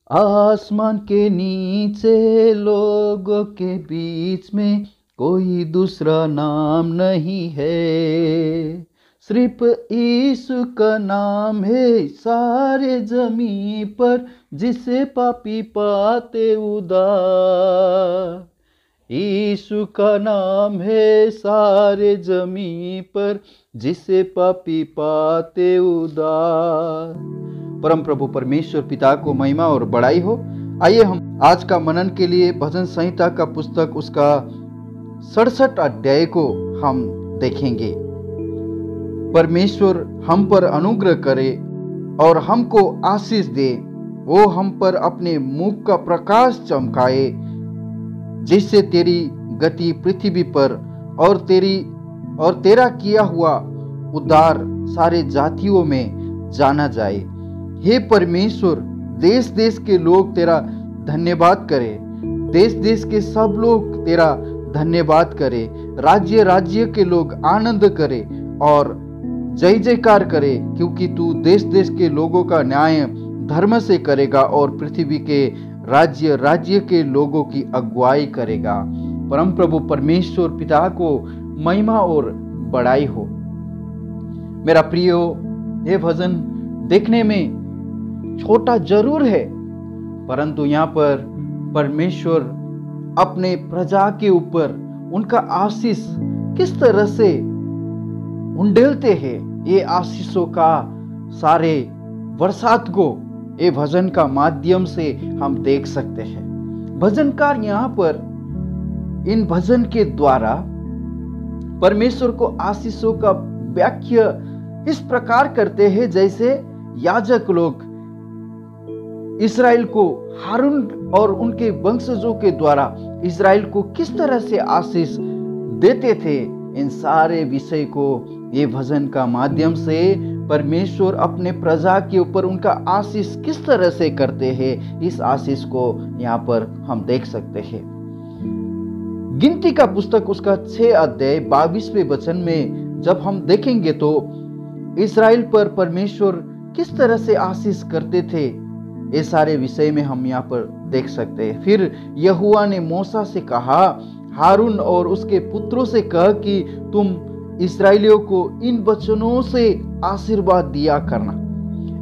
आसमान के नीचे लोगों के बीच में कोई दूसरा नाम नहीं है, सिर्फ यीशु का नाम है सारे जमीन पर, जिसे पापी पाते उद्धार। यीशु का नाम है सारे जमीन पर, जिसे पापी पाते उद्धार। परम प्रभु परमेश्वर पिता को महिमा और बड़ाई हो। आइए हम आज का मनन के लिए भजन संहिता का पुस्तक उसका 67 अध्याय को हम देखेंगे। परमेश्वर हम पर अनुग्रह करे और हमको आशीष दे। वो हम पर अपने मुख का प्रकाश चमकाए, जिससे तेरी गति पृथ्वी पर और तेरा किया हुआ उद्धार सारे जातियों में जाना जाए। हे परमेश्वर, देश देश के लोग तेरा धन्यवाद करे, देश देश के सब लोग तेरा धन्यवाद करे, राज्य राज्य के लोग आनंद करे और जय जयकार करे, क्योंकि तू देश देश के लोगों का न्याय धर्म से करेगा और पृथ्वी के राज्य राज्य के लोगों की अगुवाई करेगा। परम प्रभु परमेश्वर पिता को महिमा और बड़ाई हो। मेरा प्रियो, ये भजन देखने में छोटा जरूर है, परंतु यहाँ पर परमेश्वर अपने प्रजा के ऊपर उनका आशीष किस तरह से उंडेलते हैं, ये आशीषों का सारे बरसात को ये भजन का माध्यम से हम देख सकते हैं। भजनकार यहाँ पर इन भजन के द्वारा परमेश्वर को आशीषों का व्याख्या इस प्रकार करते हैं, जैसे याजक लोग इस्राएल को हारून और उनके वंशजों के द्वारा इस्राएल को किस तरह से आशीष देते थे। इन सारे विषय को ये भजन का माध्यम से परमेश्वर अपने प्रजा के ऊपर उनका आशीष किस तरह से करते हैं, इस आशीष को यहाँ पर हम देख सकते हैं। गिनती का पुस्तक उसका 6 अध्याय 22वें वचन में जब हम देखेंगे तो इस्राएल पर परमेश्वर किस तरह से आशीष करते थे, ये सारे विषय में हम यहाँ पर देख सकते हैं। फिर यहोवा ने मूसा से कहा, हारून और उसके पुत्रों से कह कि तुम इस्राएलियों को इन वचनों से आशीर्वाद दिया करना।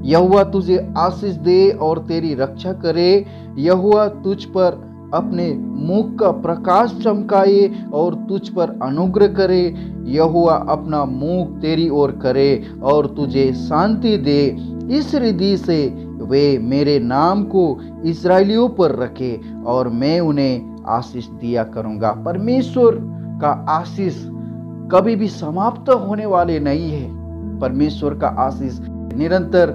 यहोवा तुझे आशीष दे और तेरी रक्षा करे। यहोवा तुझ पर अपने मुख का प्रकाश चमकाए और तुझ पर अनुग्रह करे। यहोवा अपना मुख तेरी ओर करे और तुझे शांति दे। इस रिद्धि से वे मेरे नाम को इस्राएलियों पर रखे और मैं उन्हें आशीष दिया करूंगा। परमेश्वर का आशीष कभी भी समाप्त होने वाले नहीं है। परमेश्वर का आशीष निरंतर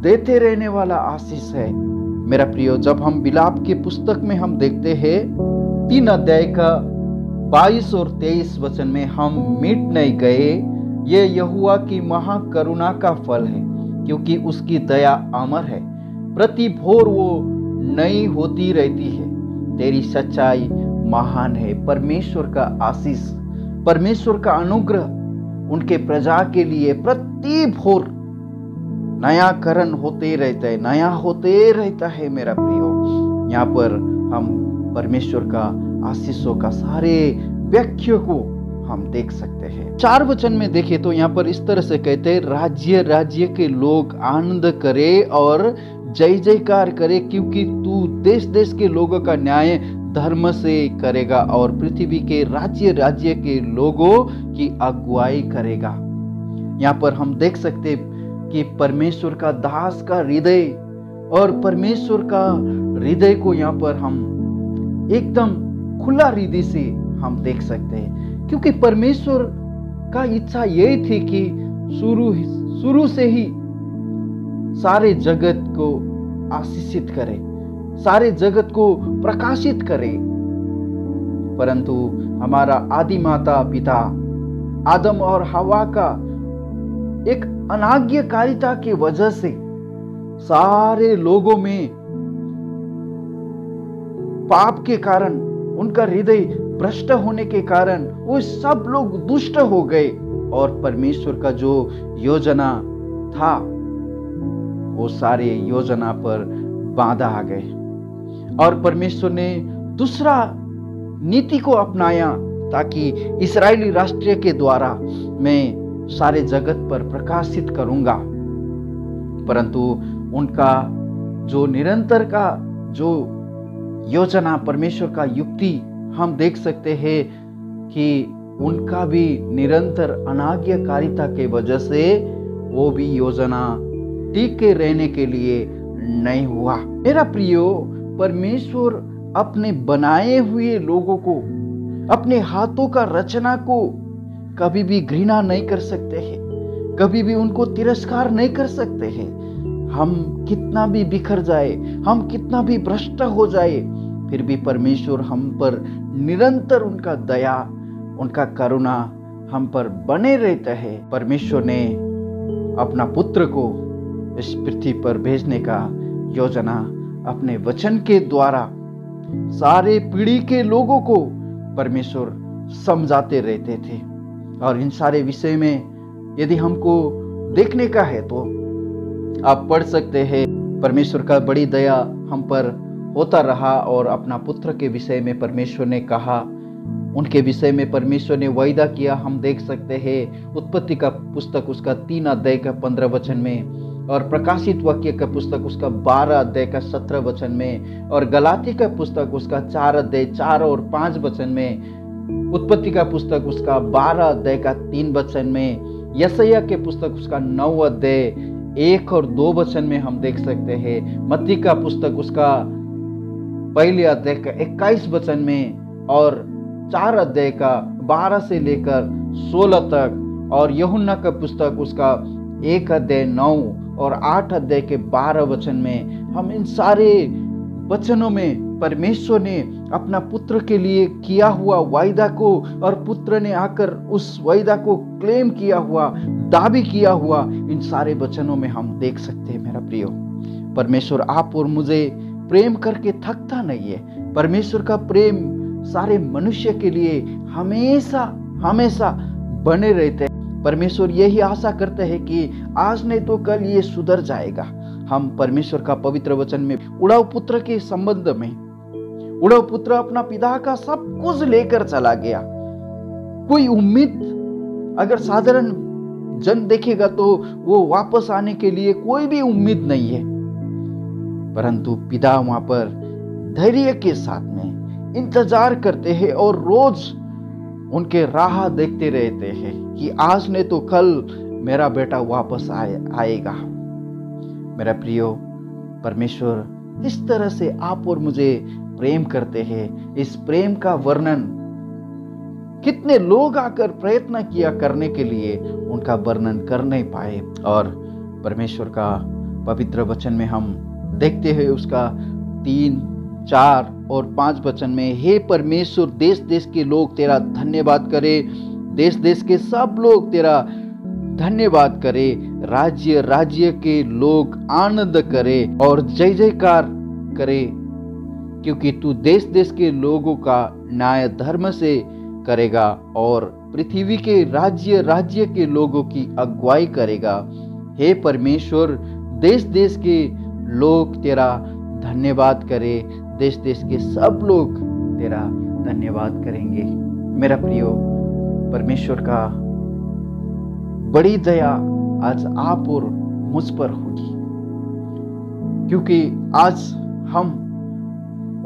देते रहने वाला आशीष है। मेरा प्रियो, जब हम विलाप के पुस्तक में हम देखते हैं 3 अध्याय का 22 और 23 वचन में, हम मिट नहीं गए, ये यहोवा की महाकरुणा का फल है, क्योंकि उसकी दया अमर है, प्रति भोर वो नई होती रहती है, तेरी सच्चाई महान है। परमेश्वर का आशीष, परमेश्वर का अनुग्रह उनके प्रजा के लिए प्रति भोर नया करण होते रहता है, नया होते रहता है। मेरा प्रियो, यहाँ पर हम परमेश्वर का आशीषों का सारे व्याख्या को हम देख सकते हैं। 4 वचन में देखें तो यहाँ पर इस तरह से कहते हैं, राज्य राज्य के लोग आनंद करे और जय जयकार करे, क्योंकि तू देश देश के लोगों का न्याय धर्म से करेगा और पृथ्वी के राज्य राज्य के लोगों की अगुवाई करेगा। यहाँ पर हम देख सकते कि परमेश्वर का दास का हृदय और परमेश्वर का हृदय को यहाँ पर हम एकदम खुला हृदय से हम देख सकते हैं, क्योंकि परमेश्वर का इच्छा यही थी कि शुरू से ही सारे जगत को आशीषित करे, सारे जगत को प्रकाशित करे। परंतु हमारा आदि माता पिता आदम और हवा का एक अनाज्ञाकारिता की वजह से सारे लोगों में पाप के कारण, उनका हृदय भ्रष्ट होने के कारण वो सब लोग दुष्ट हो गए और परमेश्वर का जो योजना था वो सारे योजना पर बाधा आ गए और परमेश्वर ने दूसरा नीति को अपनाया ताकि इस्राएली राष्ट्र के द्वारा मैं सारे जगत पर प्रकाशित करूंगा। परंतु उनका जो निरंतर का जो योजना, परमेश्वर का युक्ति हम देख सकते हैं कि उनका भी निरंतर अनाज्ञाकारिता के वजह से वो भी योजना टिके रहने के लिए नहीं हुआ। मेरा प्रियो, परमेश्वर अपने बनाए हुए लोगों को, अपने हाथों का रचना को कभी भी घृणा नहीं कर सकते हैं, कभी भी उनको तिरस्कार नहीं कर सकते हैं। हम कितना भी बिखर जाए, हम कितना भी भ्रष्ट हो जाए, फिर भी परमेश्वर हम पर निरंतर उनका दया, उनका करुणा हम पर बने रहता है। परमेश्वर ने अपना पुत्र को इस पृथ्वी पर भेजने का योजना अपने वचन के द्वारा सारे पीढ़ी के लोगों को परमेश्वर समझाते रहते थे। और इन सारे विषय में यदि हमको देखने का है तो आप पढ़ सकते हैं। परमेश्वर का बड़ी दया हम पर होता रहा और अपना पुत्र के विषय में परमेश्वर ने कहा, उनके विषय में परमेश्वर ने वायदा किया। हम देख सकते हैं उत्पत्ति का पुस्तक उसका 3 अध्याय का 15 वचन में, और प्रकाशित वाक्य का पुस्तक उसका 12 अध्याय का 17 वचन में, और गलाती का पुस्तक उसका 4 अध्याय 4 और 5 वचन में, उत्पत्ति का पुस्तक उसका 12 अध्याय का 3 वचन में, यशायाह के पुस्तक उसका 9 अध्याय 1 और 2 वचन में हम देख सकते हैं, मत्ती का पुस्तक उसका 1 अध्याय का 21 वचन में, और 4 अध्याय का 12 से लेकर 16 तक, और यूहन्ना का पुस्तक उसका 1 अध्याय 9 और 8 अध्याय के 12 वचन में, हम इन सारे वचनों में परमेश्वर ने अपना पुत्र के लिए किया हुआ वायदा को, और पुत्र ने आकर उस वायदा को क्लेम किया हुआ, दावी किया हुआ, इन सारे वचनों में हम देख सकते हैं। मेरा प्रियो, परमेश्वर आप और मुझे प्रेम करके थकता नहीं है। परमेश्वर का प्रेम सारे मनुष्य के लिए हमेशा हमेशा बने रहते हैं। परमेश्वर यही आशा करते हैं कि आज नहीं तो कल ये सुधर जाएगा। हम परमेश्वर का पवित्र वचन में उड़ाऊ पुत्र के संबंध में, उड़ाऊ पुत्र अपना पिता का सब कुछ लेकर चला गया। कोई उम्मीद अगर साधारण जन देखेगा तो वो वापस आने के लिए कोई भी उम्मीद नहीं है, परंतु पिता वहां पर धैर्य के साथ में इंतजार करते हैं और रोज उनके राह देखते रहते हैं कि आज ने तो कल मेरा बेटा वापस आएगा। मेरा प्रियो, परमेश्वर इस तरह से आप और मुझे प्रेम करते हैं। इस प्रेम का वर्णन कितने लोग आकर प्रयत्न किया करने के लिए, उनका वर्णन कर नहीं पाए। और परमेश्वर का पवित्र वचन में हम देखते हैं उसका 3, 4 और 5 वचन में, हे परमेश्वर, देश देश के लोग तेरा धन्यवाद करे, देश देश के सब लोग तेरा धन्यवाद करे, राज्य राज्य के लोग आनंद करे और जय जयकार करे, क्योंकि तू देश देश के लोगों का न्याय धर्म से करेगा और पृथ्वी के राज्य राज्य के लोगों की अगुवाई करेगा। हे परमेश्वर, देश देश के लोग तेरा धन्यवाद करे, देश देश के सब लोग तेरा धन्यवाद करेंगे। मेरा प्रियो, परमेश्वर का बड़ी दया आज आप और मुझ पर होगी, क्योंकि आज हम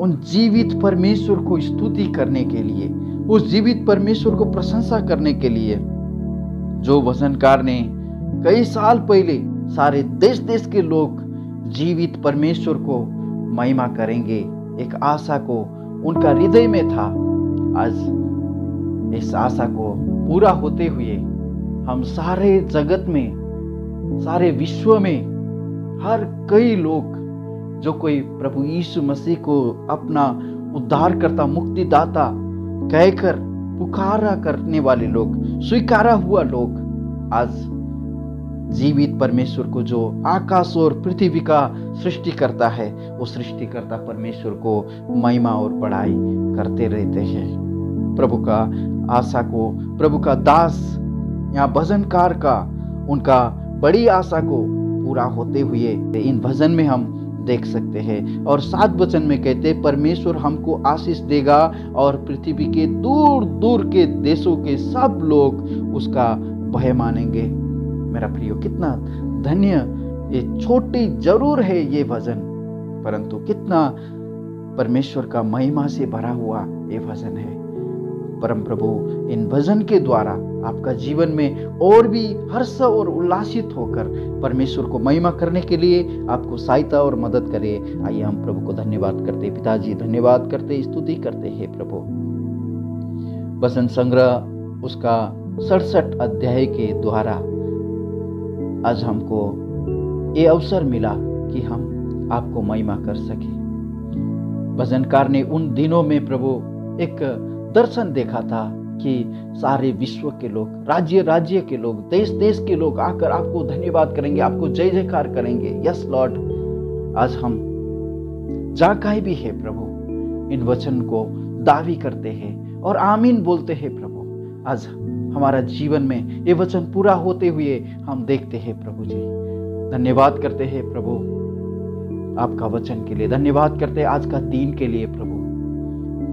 उन जीवित परमेश्वर को स्तुति करने के लिए, उस जीवित परमेश्वर को प्रशंसा करने के लिए, जो वचनकार ने कई साल पहले सारे देश देश के लोग जीवित परमेश्वर को महिमा करेंगे, एक आशा को उनका हृदय में था। आज इस आशा को पूरा होते हुए हम सारे जगत में, सारे विश्व में हर कई लोग जो कोई प्रभु यीशु मसीह को अपना उद्धारकर्ता, मुक्तिदाता कहकर पुकारा करने वाले लोग, स्वीकारा हुआ लोग, आज जीवित परमेश्वर को, जो आकाश और पृथ्वी का सृष्टि करता है, वो सृष्टिकर्ता परमेश्वर को महिमा और बड़ाई करते रहते हैं। प्रभु का आशा को, प्रभु का दास या भजनकार का उनका बड़ी आशा को पूरा होते हुए इन भजन में हम देख सकते हैं। और 7 वचन में कहते हैं, परमेश्वर हमको आशीष देगा और पृथ्वी के दूर दूर के देशों के सब लोग उसका भय मानेंगे। मेरा प्रियो, कितना धन्य, ये छोटी जरूर है ये वचन, परंतु कितना परमेश्वर का महिमा से भरा हुआ ये वचन है। परम प्रभु इन भजन के द्वारा आपका जीवन में और भी हर्ष और उल्लासित होकर परमेश्वर को महिमा करने के लिए आपको सहायता और मदद करे। आइए हम प्रभु को धन्यवाद करते। पिताजी, धन्यवाद करते, स्तुति करते हैं प्रभु। भजन संग्रह उसका 67 अध्याय के द्वारा आज हमको ये अवसर मिला कि हम आपको महिमा कर सके। भजनकार ने उन दिनों में प्रभु एक दर्शन देखा था कि सारे विश्व के लोग, राज्य राज्य के लोग, देश देश के लोग आकर आपको धन्यवाद करेंगे, आपको जय जयकार करेंगे। यस लॉर्ड, आज हम जहाँ कहीं भी है प्रभु इन वचन को दावी करते हैं और आमीन बोलते हैं प्रभु। आज हमारा जीवन में ये वचन पूरा होते हुए हम देखते हैं प्रभु जी। धन्यवाद करते हैं प्रभु आपका वचन के लिए, धन्यवाद करते हैं आज का दिन के लिए प्रभु।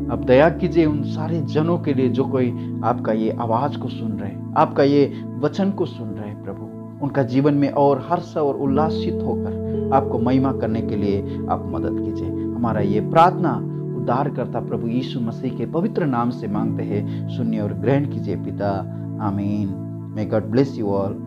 अब दया कीजिए उन सारे जनों के लिए जो कोई आपका ये आवाज को सुन रहे, आपका ये वचन को सुन रहे प्रभु, उनका जीवन में और हर्ष और उल्लासित होकर आपको महिमा करने के लिए आप मदद कीजिए। हमारा ये प्रार्थना उद्धारकर्ता प्रभु यीशु मसीह के पवित्र नाम से मांगते हैं, सुनिए और ग्रहण कीजिए पिता, आमीन। May God bless you all.